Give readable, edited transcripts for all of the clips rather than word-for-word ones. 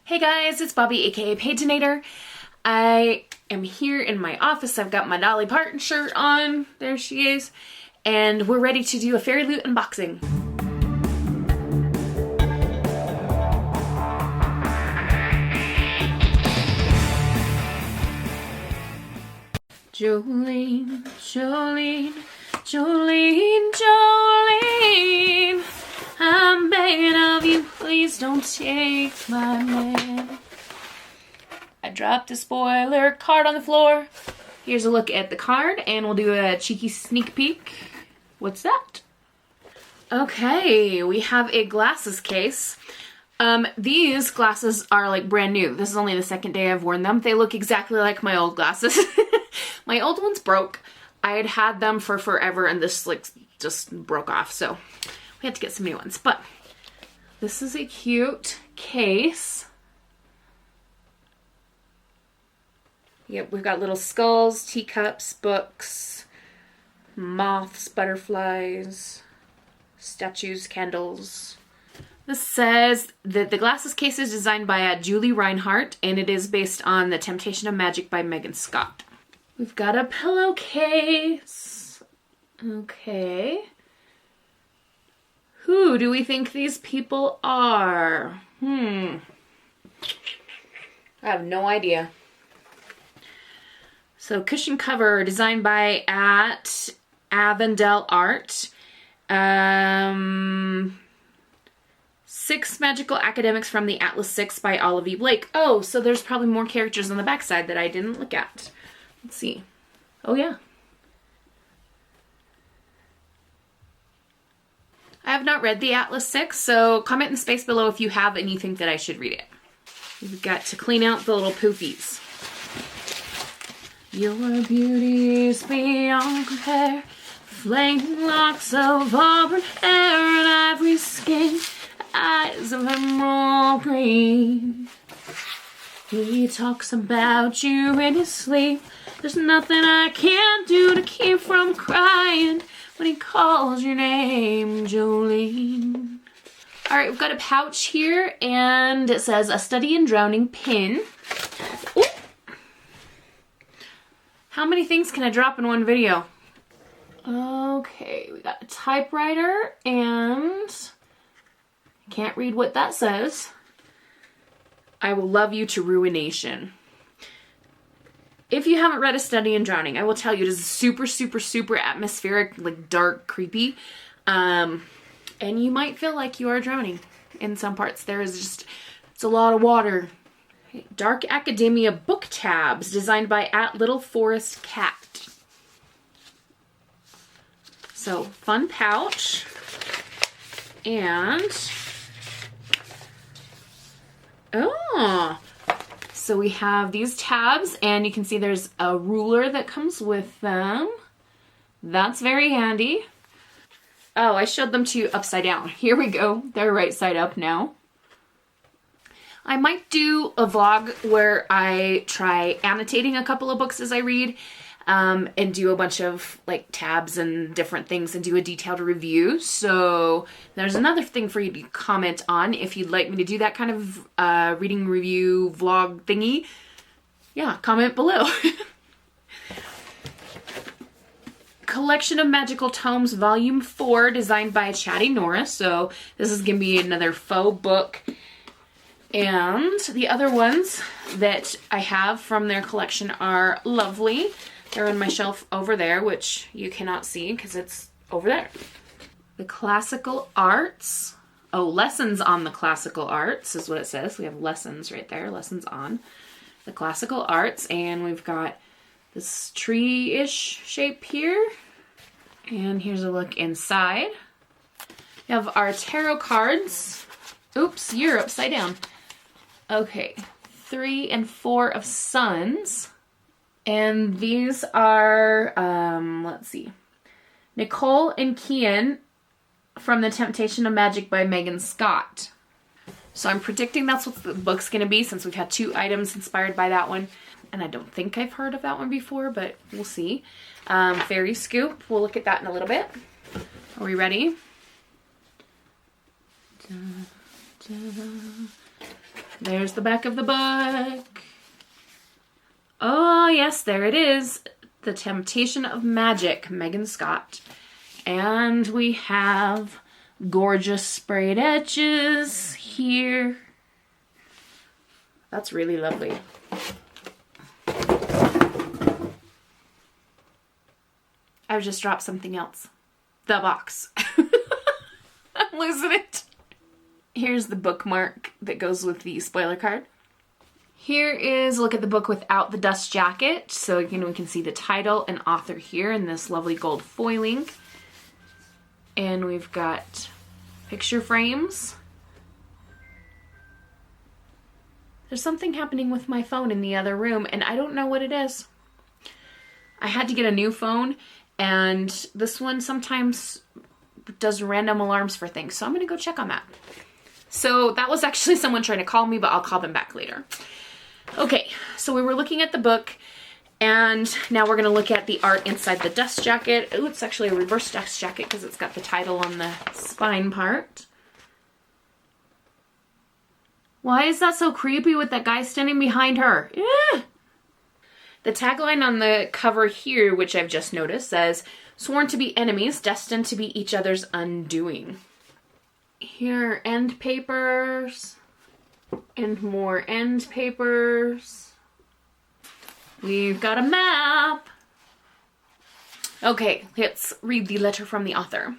Hey guys, it's Bobi, aka Paginator. I am here in my office. I've got my Dolly Parton shirt on. There she is. And we're ready to do a Fairyloot unboxing. Jolene, Jolene, Jolene, Jolene, I'm begging of you, please don't take my man. I dropped a spoiler card on the floor. Here's a look at the card, and we'll do a cheeky sneak peek. What's that? Okay, we have a glasses case. These glasses are like brand new. This is only the second day I've worn them. They look exactly like my old glasses. My old ones broke. I had had them for forever, and this like just broke off, so we had to get some new ones. But this is a cute case. Yep, we've got little skulls, teacups, books, moths, butterflies, statues, candles. This says that the glasses case is designed by Julie Reinhardt, and it is based on The Temptation of Magic by Megan Scott. We've got a pillowcase. Okay. Who do we think these people are? I have no idea. So cushion cover designed by Avondale Art. 6 Magical Academics from the Atlas 6 by Olive E. Blake. Oh, so there's probably more characters on the backside that I didn't look at. Let's see. Oh yeah. I have not read the Atlas 6, so comment in the space below if you have and you think that I should read it. We've got to clean out the little poofies. Your beauty is beyond compare, flaming locks of auburn hair and ivory skin, eyes of emerald green. He talks about you in his sleep. There's nothing I can do to keep from crying when he calls your name, Jolene. All right, we've got a pouch here, and it says a study in drowning pin. Ooh. How many things can I drop in one video? Okay, we got a typewriter, and I can't read what that says. I will love you to ruination. If you haven't read A Study in Drowning, I will tell you it is super, super, super atmospheric, like dark, creepy. And you might feel like you are drowning in some parts. There is just, it's a lot of water. Dark Academia book tabs designed by Little Forest Cat. So, fun pouch. And oh, so we have these tabs, and you can see there's a ruler that comes with them. That's very handy. Oh, I showed them to you upside down. Here we go. They're right side up now. I might do a vlog where I try annotating a couple of books as I read, and do a bunch of like tabs and different things and do a detailed review. So there's another thing for you to comment on if you'd like me to do that kind of reading review vlog thingy. Yeah, comment below. Collection of Magical Tomes Volume 4 designed by Chatty Norris. So this is going to be another faux book. And the other ones that I have from their collection are lovely. They're on my shelf over there, which you cannot see because it's over there. The Classical Arts. Oh, Lessons on the Classical Arts is what it says. We have lessons right there. Lessons on the Classical Arts. And we've got this tree-ish shape here. And here's a look inside. We have our tarot cards. Oops, you're upside down. Okay, 3 and 4 of Suns. And these are, let's see, Nicole and Kian from The Temptation of Magic by Megan Scott. So I'm predicting that's what the book's going to be, since we've had 2 items inspired by that one. And I don't think I've heard of that one before, but we'll see. Fairy Scoop, we'll look at that in a little bit. Are we ready? There's the back of the book. Oh, yes, there it is. The Temptation of Magic, Megan Scott. And we have gorgeous sprayed edges here. That's really lovely. I've just dropped something else. The box. I'm losing it. Here's the bookmark that goes with the spoiler card. Here is a look at the book without the dust jacket. So again, we can see the title and author here in this lovely gold foiling. And we've got picture frames. There's something happening with my phone in the other room, and I don't know what it is. I had to get a new phone, and this one sometimes does random alarms for things. So I'm going to go check on that. So that was actually someone trying to call me, but I'll call them back later. Okay, so we were looking at the book, and now we're going to look at the art inside the dust jacket. Oh, it's actually a reverse dust jacket because it's got the title on the spine part. Why is that so creepy with that guy standing behind her? Yeah. The tagline on the cover here, which I've just noticed, says, "Sworn to be enemies, destined to be each other's undoing." Here are end papers and more end papers. We've got a map. Okay, let's read the letter from the author.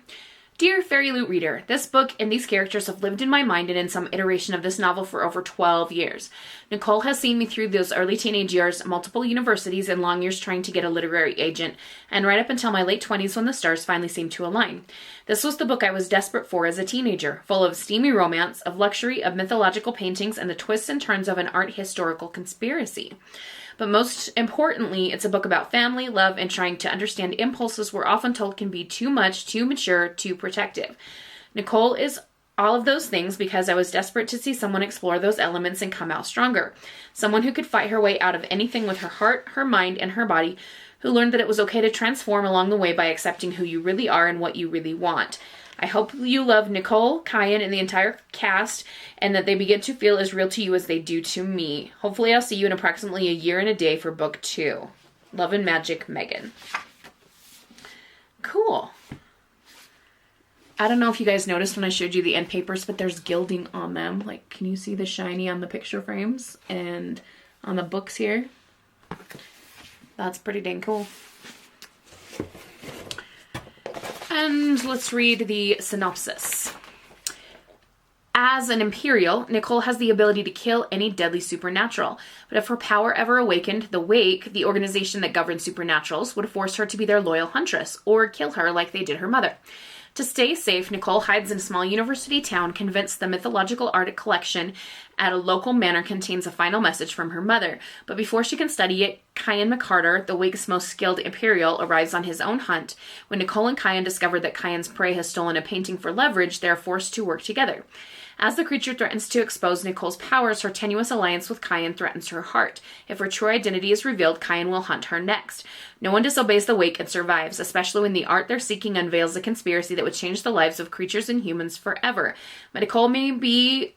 Dear Fairyloot reader, this book and these characters have lived in my mind and in some iteration of this novel for over 12 years. Nicole has seen me through those early teenage years, multiple universities, and long years trying to get a literary agent, and right up until my late 20s when the stars finally seemed to align. This was the book I was desperate for as a teenager, full of steamy romance, of luxury, of mythological paintings, and the twists and turns of an art historical conspiracy. But most importantly, it's a book about family, love, and trying to understand impulses we're often told can be too much, too mature, too protective. Nicole is all of those things because I was desperate to see someone explore those elements and come out stronger. Someone who could fight her way out of anything with her heart, her mind, and her body, who learned that it was okay to transform along the way by accepting who you really are and what you really want. I hope you love Nicole, Kyan, and the entire cast, and that they begin to feel as real to you as they do to me. Hopefully I'll see you in approximately a year and a day for book 2. Love and Magic, Megan. Cool. I don't know if you guys noticed when I showed you the end papers, but there's gilding on them. Like, can you see the shiny on the picture frames and on the books here? That's pretty dang cool. And let's read the synopsis. As an Imperial, Nicole has the ability to kill any deadly supernatural. But if her power ever awakened, the Wake, the organization that governs supernaturals, would force her to be their loyal huntress, or kill her like they did her mother. To stay safe, Nicole hides in a small university town, convinced the mythological art collection at a local manor contains a final message from her mother. But before she can study it, Kyan McCarter, the Wake's most skilled Imperial, arrives on his own hunt. When Nicole and Kyan discover that Kyan's prey has stolen a painting for leverage, they are forced to work together. As the creature threatens to expose Nicole's powers, her tenuous alliance with Kyan threatens her heart. If her true identity is revealed, Kyan will hunt her next. No one disobeys the Wake and survives, especially when the art they're seeking unveils a conspiracy that would change the lives of creatures and humans forever. But Nicole may be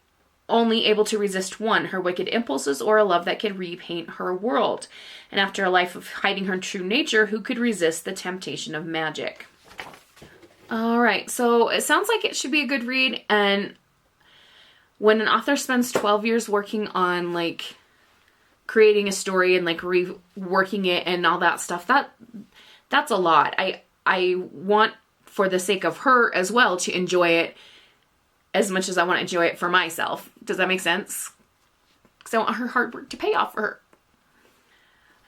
only able to resist one, her wicked impulses, or a love that could repaint her world. And after a life of hiding her true nature, who could resist the temptation of magic? Alright, so it sounds like it should be a good read, and when an author spends 12 years working on, like, creating a story and, like, reworking it and all that stuff, that's a lot. I want, for the sake of her as well, to enjoy it as much as I want to enjoy it for myself. Does that make sense? Because I want her hard work to pay off for her.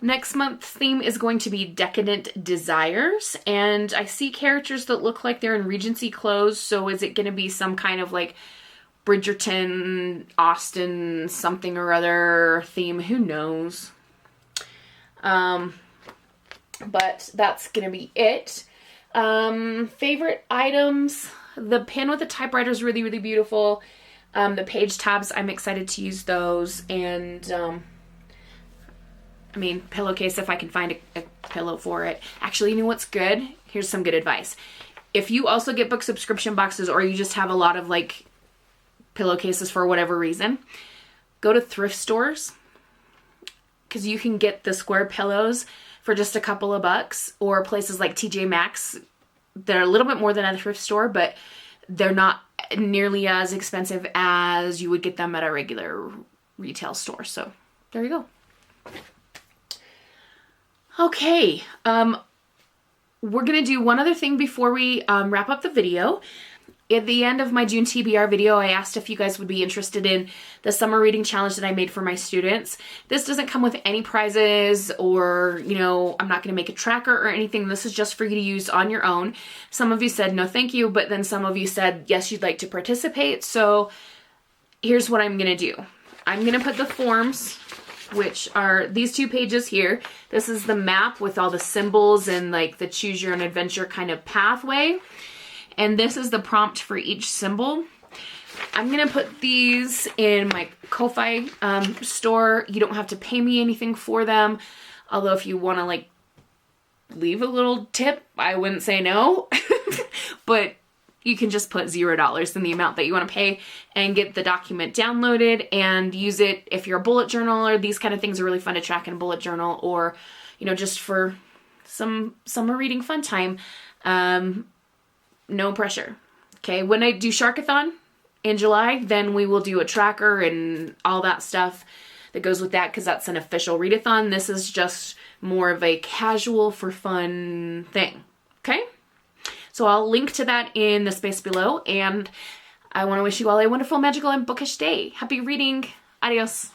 Next month's theme is going to be Decadent Desires, and I see characters that look like they're in Regency clothes, so is it going to be some kind of, like, Bridgerton, Austen, something or other theme? Who knows? But that's gonna be it. Favorite items. The pen with the typewriter is really, really beautiful. The page tabs, I'm excited to use those. And, I mean, pillowcase, if I can find a pillow for it. Actually, you know what's good? Here's some good advice. If you also get book subscription boxes, or you just have a lot of, like, pillowcases for whatever reason, go to thrift stores, because you can get the square pillows for just a couple of bucks, or places like TJ Maxx. They're a little bit more than a thrift store, but they're not nearly as expensive as you would get them at a regular retail store. So there you go. Okay, we're gonna do one other thing before we wrap up the video. At the end of my June TBR video, I asked if you guys would be interested in the summer reading challenge that I made for my students. This doesn't come with any prizes, or, you know, I'm not going to make a tracker or anything. This is just for you to use on your own. Some of you said no thank you, but then some of you said yes, you'd like to participate. So here's what I'm going to do. I'm going to put the forms, which are these 2 pages here. This is the map with all the symbols and like the choose your own adventure kind of pathway. And this is the prompt for each symbol. I'm going to put these in my Ko-Fi store. You don't have to pay me anything for them. Although if you want to like leave a little tip, I wouldn't say no. But you can just put $0 in the amount that you want to pay and get the document downloaded and use it if you're a bullet journaler. These kind of things are really fun to track in a bullet journal, or, you know, just for some summer reading fun time. No pressure. Okay, when I do Sharkathon in July, then we will do a tracker and all that stuff that goes with that, because that's an official readathon. This is just more of a casual for fun thing. Okay, so I'll link to that in the space below, and I want to wish you all a wonderful, magical, and bookish day. Happy reading. Adios.